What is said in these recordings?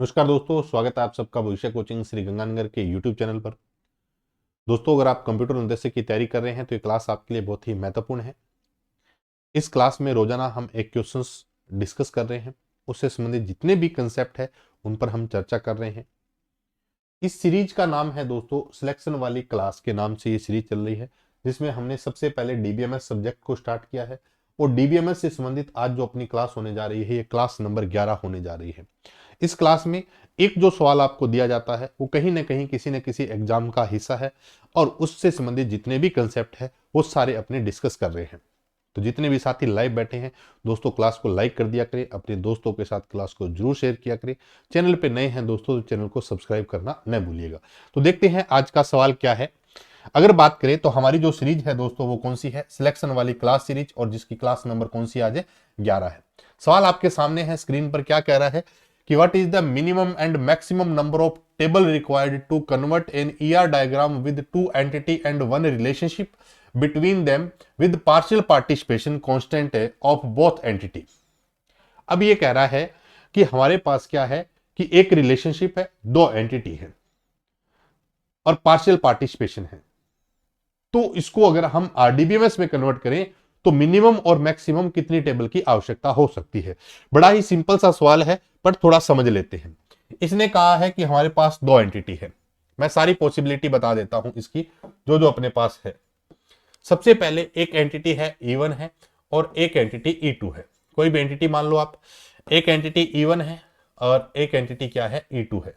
नमस्कार दोस्तों, स्वागत है आप सबका भविष्य कोचिंग श्री गंगानगर के यूट्यूब चैनल पर। दोस्तों, अगर आप कंप्यूटर उद्देश्य की तैयारी कर रहे हैं तो ये क्लास आपके लिए बहुत ही महत्वपूर्ण है। इस क्लास में रोजाना हम एक क्वेश्चंस डिस्कस कर रहे हैं, उससे संबंधित जितने भी कंसेप्ट है उन पर हम चर्चा कर रहे हैं। इस सीरीज का नाम है दोस्तों सिलेक्शन वाली क्लास के नाम से ये सीरीज चल रही है, जिसमें हमने सबसे पहले डीबीएमएस सब्जेक्ट को स्टार्ट किया है और डीबीएमएस से संबंधित आज जो अपनी क्लास होने जा रही है ये क्लास नंबर 11 होने जा रही है। इस क्लास में एक जो सवाल आपको दिया जाता है वो कहीं ना कहीं किसी न किसी एग्जाम का हिस्सा है और उससे संबंधित जितने भी कंसेप्ट है वो सारे अपने डिस्कस कर रहे हैं। तो जितने भी साथी लाइव बैठे हैं दोस्तों, क्लास को लाइक कर दिया करें, अपने दोस्तों के साथ क्लास को जरूर शेयर किया करें। चैनल पे नए हैं दोस्तों तो चैनल को सब्सक्राइब करना न भूलिएगा। तो देखते हैं आज का सवाल क्या है। अगर बात करें तो हमारी जो सीरीज है दोस्तों वो कौन सी है, सिलेक्शन वाली क्लास सीरीज, और जिसकी क्लास नंबर कौन सी आज है, 11 है। सवाल आपके सामने है, स्क्रीन पर क्या कह रहा है कि what is the minimum and maximum number of table required to convert an ER diagram with two entity and one relationship between them with partial participation constant of both entity. अब ये कह रहा है कि हमारे पास क्या है कि एक रिलेशनशिप है, दो एंटिटी है और पार्शियल पार्टिसिपेशन है। तो इसको अगर हम आरडीबीएमएस में कन्वर्ट करें तो मिनिमम और मैक्सिमम कितनी टेबल की आवश्यकता हो सकती है। बड़ा ही सिंपल सा सवाल है पर थोड़ा समझ लेते हैं। इसने कहा है कि हमारे पास दो एंटिटी है। मैं सारी पॉसिबिलिटी बता देता हूं इसकी जो जो अपने पास है। सबसे पहले एक एंटिटी है E1 है और एक एंटिटी E2 है। कोई भी एंटिटी मान लो आप। एक एंटिटी E1 है और एक एंटिटी क्या है, E2 है।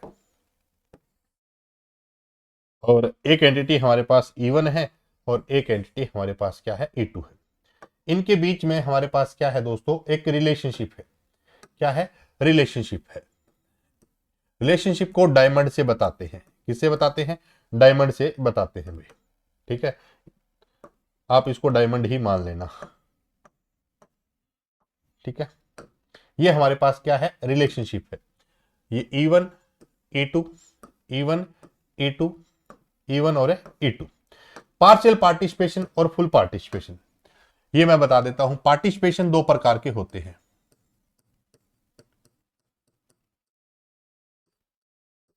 और एक एंटिटी हमारे पास E1 है और एक एंटिटी हमारे पास क्या है, E2 है। इनके बीच में हमारे पास क्या है दोस्तों, एक रिलेशनशिप है। क्या है, रिलेशनशिप है। रिलेशनशिप को डायमंड से बताते हैं। किससे बताते हैं, डायमंड से बताते हैं भाई। ठीक है, आप इसको डायमंड ही मान लेना। ठीक है, ये हमारे पास क्या है, रिलेशनशिप है। ये E1 E2 E1 E2 E1 और E2। पार्शियल पार्टिसिपेशन और फुल पार्टिसिपेशन ये मैं बता देता हूं। पार्टिसिपेशन दो प्रकार के होते हैं।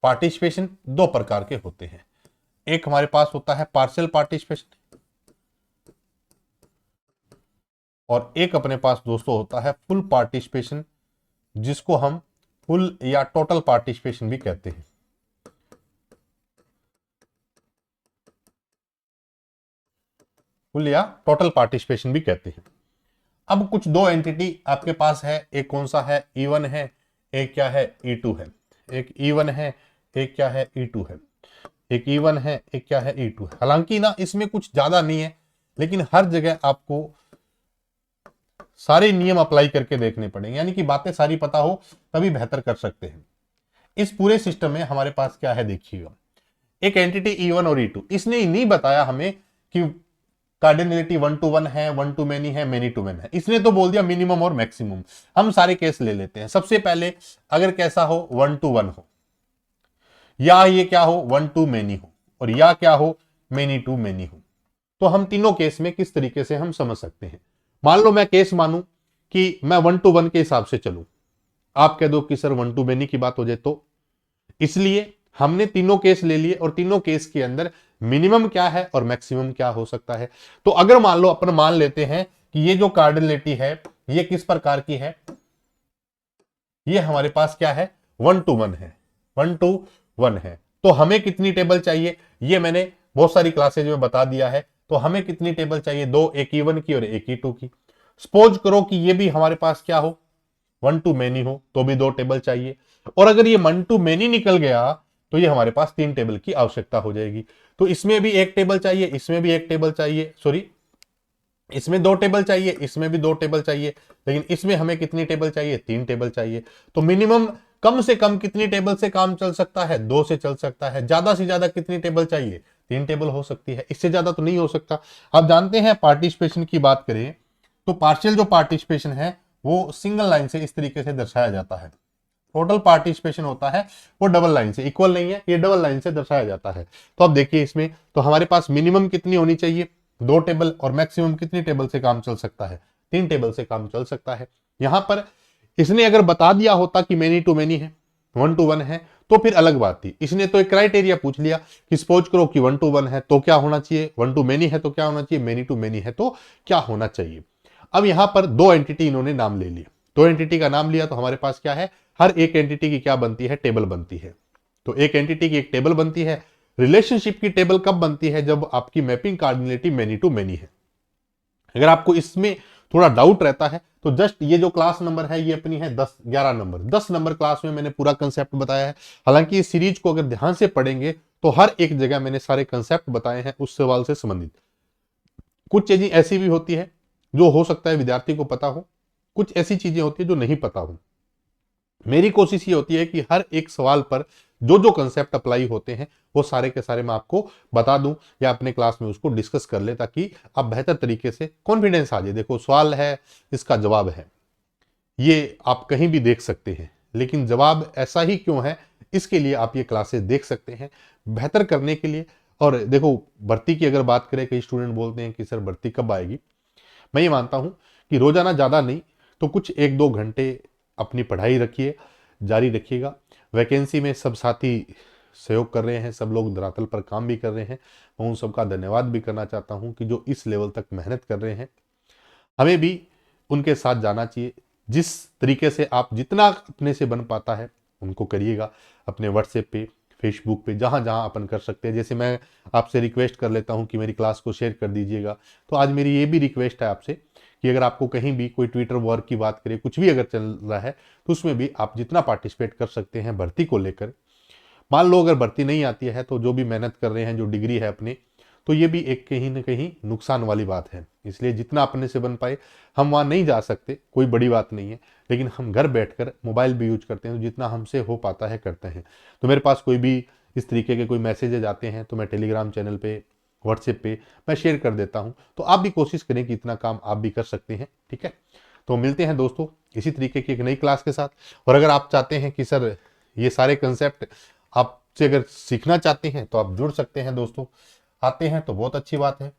पार्टिसिपेशन दो प्रकार के होते हैं। एक हमारे पास होता है पार्शियल पार्टिसिपेशन और एक अपने पास दोस्तों होता है फुल पार्टिसिपेशन, जिसको हम फुल या टोटल पार्टिसिपेशन भी कहते हैं। फुल या टोटल पार्टिसिपेशन भी कहते हैं। अब कुछ दो एंटिटी आपके पास है। एक कौन सा है, E1 है, एक क्या है, E2 है। एक E1 है, एक क्या है, E2 है। एक E1 है, एक क्या है, E2 है। हालांकि ना इसमें कुछ ज्यादा नहीं है, लेकिन हर जगह आपको सारे नियम अप्लाई करके देखने पड़ेंगे, यानी कि बातें सारी पता हो तभी बेहतर कर सकते हैं। इस पूरे सिस्टम में हमारे पास क्या है देखिएगा, एक एंटिटी E1 और E2। इसने नहीं बताया हमें कि कार्डिनलिटी 1 to 1 है, 1 to many है, many to many है। इसने तो बोल दिया मिनिमम और मैक्सिमम। हम सारे केस ले लेते हैं। सबसे पहले अगर कैसा हो, 1 to 1 हो, या ये क्या हो, 1 to many हो, और या क्या हो, many to many हो। तो हम तीनों केस में किस तरीके से हम समझ सकते हैं। मान लो मैं केस मानूं कि मैं 1 to 1 के हिसाब से चलूं, आप कह दो कि सर 1 to many की बात हो जाए तो। इसलिए हमने तीनों केस ले लिए और तीनों केस के अंदर मिनिमम क्या है और मैक्सिमम क्या हो सकता है। तो अगर मान लो अपन मान लेते हैं कि ये जो कार्डिनलिटी है ये किस प्रकार की है, ये हमारे पास क्या है, 1 to 1 है। 1 to 1 है। तो हमें कितनी टेबल चाहिए, ये मैंने बहुत सारी क्लासेज में बता दिया है। तो हमें कितनी टेबल चाहिए, दो, एक E1 की और एक E2 की। सपोज करो कि ये भी हमारे पास क्या हो, 1 to many हो, तो भी दो टेबल चाहिए। और अगर ये 1 to many निकल गया तो ये हमारे पास तीन टेबल की आवश्यकता हो जाएगी। तो इसमें भी एक टेबल चाहिए, इसमें भी एक टेबल चाहिए, सॉरी इसमें दो टेबल चाहिए, इसमें भी दो टेबल चाहिए, लेकिन इसमें हमें कितनी टेबल चाहिए, तीन टेबल चाहिए। तो मिनिमम कम से कम कितनी टेबल से काम चल सकता है, दो से चल सकता है। ज्यादा से ज्यादा कितनी टेबल चाहिए, तीन टेबल हो सकती है, इससे ज्यादा तो नहीं हो सकता। आप जानते हैं पार्टिसिपेशन की बात करें तो पार्शियल जो पार्टिसिपेशन है वो सिंगल लाइन से इस तरीके से दर्शाया जाता है। टोटल पार्टिसिपेशन होता है वो डबल लाइन से, इक्वल नहीं है, ये डबल लाइन से दर्शाया जाता है। तो अब देखिए इसमें तो हमारे पास मिनिमम कितनी होनी चाहिए, दो टेबल, और मैक्सिमम कितनी टेबल से काम चल सकता है, तीन टेबल से काम चल सकता है। यहां पर इसने अगर बता दिया होता कि मेनी टू मेनी है 1 to 1 है तो फिर अलग बात थी। इसने तो एक क्राइटेरिया पूछ लिया कि सपोज करो कि 1 to 1 है तो क्या होना चाहिए, 1 to many है तो क्या होना चाहिए, many to many है तो क्या होना चाहिए। अब यहां पर दो एंटिटी इन्होंने नाम ले लिया, दो एंटिटी का नाम लिया तो हमारे पास क्या है, हर एक एंटिटी की क्या बनती है, टेबल बनती है। तो एक एंटिटी की एक टेबल बनती है। रिलेशनशिप की टेबल कब बनती है, जब आपकी mapping cardinality many to many है। अगर आपको इसमें थोड़ा डाउट रहता है तो जस्ट ये जो क्लास नंबर है ये अपनी है 10-11 नंबर, 10 नंबर क्लास में मैंने पूरा कंसेप्ट बताया है। हालांकि इस सीरीज को अगर ध्यान से पढ़ेंगे तो हर एक जगह मैंने सारे कंसेप्ट बताए हैं उस सवाल से संबंधित। कुछ चीजें ऐसी भी होती है जो हो सकता है विद्यार्थी को पता हो, कुछ ऐसी चीजें होती है जो नहीं पता हो। मेरी कोशिश ये होती है कि हर एक सवाल पर जो जो कंसेप्ट अप्लाई होते हैं वो सारे के सारे मैं आपको बता दूं या अपने क्लास में उसको डिस्कस कर ले, ताकि आप बेहतर तरीके से कॉन्फिडेंस आ जाए। देखो सवाल है, इसका जवाब है, ये आप कहीं भी देख सकते हैं, लेकिन जवाब ऐसा ही क्यों है, इसके लिए आप ये क्लासेस देख सकते हैं बेहतर करने के लिए। और देखो भर्ती की अगर बात करें, कई स्टूडेंट बोलते हैं कि सर भर्ती कब आएगी। मैं ये मानता हूं कि रोजाना ज्यादा नहीं तो कुछ 1-2 घंटे अपनी पढ़ाई रखिए, जारी रखिएगा। वैकेंसी में सब साथी सहयोग कर रहे हैं, सब लोग धरातल पर काम भी कर रहे हैं। मैं उन सबका धन्यवाद भी करना चाहता हूं कि जो इस लेवल तक मेहनत कर रहे हैं। हमें भी उनके साथ जाना चाहिए। जिस तरीके से आप जितना अपने से बन पाता है उनको करिएगा, अपने व्हाट्सएप पे, फेसबुक पे, जहां जहां अपन कर सकते हैं। जैसे मैं आपसे रिक्वेस्ट कर लेता हूं कि मेरी क्लास को शेयर कर दीजिएगा, तो आज मेरी ये भी रिक्वेस्ट है आपसे कि अगर आपको कहीं भी कोई ट्विटर वॉर की बात करें, कुछ भी अगर चल रहा है तो उसमें भी आप जितना पार्टिसिपेट कर सकते हैं भर्ती को लेकर। मान लो अगर भर्ती नहीं आती है तो जो भी मेहनत कर रहे हैं, जो डिग्री है अपनी, तो ये भी एक कहीं ना कहीं नुकसान वाली बात है। इसलिए जितना अपने से बन पाए, हम वहां नहीं जा सकते, कोई बड़ी बात नहीं है, लेकिन हम घर बैठकर मोबाइल भी यूज करते हैं, तो जितना हमसे हो पाता है करते हैं। तो मेरे पास कोई भी इस तरीके के कोई मैसेजेज आते हैं तो मैं टेलीग्राम चैनल पे, व्हाट्सएप पे मैं शेयर कर देता हूं। तो आप भी कोशिश करें कि इतना काम आप भी कर सकते हैं, ठीक है। तो मिलते हैं दोस्तों इसी तरीके की एक नई क्लास के साथ। और अगर आप चाहते हैं कि सर ये सारे कंसेप्ट आपसे अगर सीखना चाहते हैं तो आप जुड़ सकते हैं दोस्तों। आते हैं तो बहुत अच्छी बात है।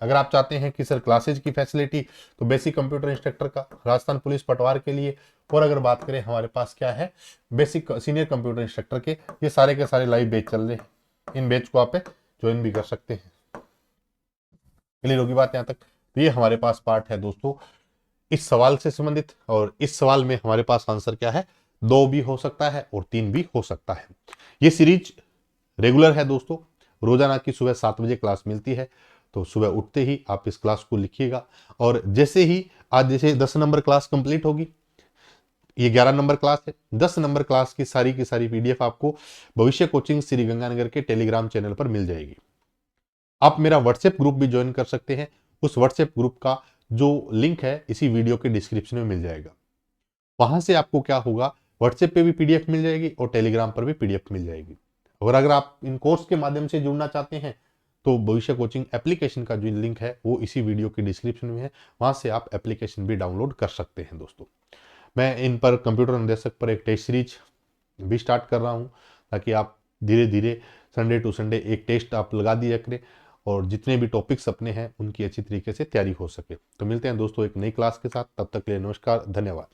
अगर आप चाहते हैं कि सर क्लासेज की फैसिलिटी, तो बेसिक कंप्यूटर इंस्ट्रक्टर का राजस्थान पुलिस पटवार के लिए, और अगर बात करें हमारे पास क्या है, बेसिक सीनियर कंप्यूटर इंस्ट्रक्टर के, ये सारे के सारे लाइव बैच चल रहे हैं। इन बैच को आप ज्वाइन भी कर सकते हैं। क्लियर होगी बात यहाँ तक। तो ये हमारे पास पार्ट है दोस्तों इस सवाल से संबंधित, और इस सवाल में हमारे पास आंसर क्या है, 2 भी हो सकता है और 3 भी हो सकता है। ये सीरीज रेगुलर है दोस्तों, रोजाना की सुबह 7 बजे क्लास मिलती है। तो सुबह उठते ही आप इस क्लास को लिखिएगा, और जैसे ही आज जैसे 10 नंबर क्लास कंप्लीट होगी, ये 11 नंबर क्लास है, 10 नंबर क्लास की सारी पीडीएफ आपको भविष्य कोचिंग श्री गंगानगर के टेलीग्राम चैनल पर मिल जाएगी। आप मेरा व्हाट्सएप ग्रुप भी ज्वाइन कर सकते हैं। उस व्हाट्सएप ग्रुप का जो लिंक है इसी वीडियो के डिस्क्रिप्शन में मिल जाएगा। वहां से आपको क्या होगा, व्हाट्सएप पे भी पीडीएफ मिल जाएगी और टेलीग्राम पर भी पीडीएफ मिल जाएगी। और अगर आप इन कोर्स के माध्यम से जुड़ना चाहते हैं तो भविष्य कोचिंग एप्लीकेशन का जो लिंक है वो इसी वीडियो के डिस्क्रिप्शन में है, वहां से आप एप्लीकेशन भी डाउनलोड कर सकते हैं दोस्तों। मैं इन पर कंप्यूटर निर्देशक पर एक टेस्ट सीरीज भी स्टार्ट कर रहा हूं, ताकि आप धीरे धीरे संडे टू संडे एक टेस्ट आप लगा दिया करें, और जितने भी टॉपिक्स अपने हैं उनकी अच्छी तरीके से तैयारी हो सके। तो मिलते हैं दोस्तों एक नई क्लास के साथ, तब तक के लिए नमस्कार, धन्यवाद।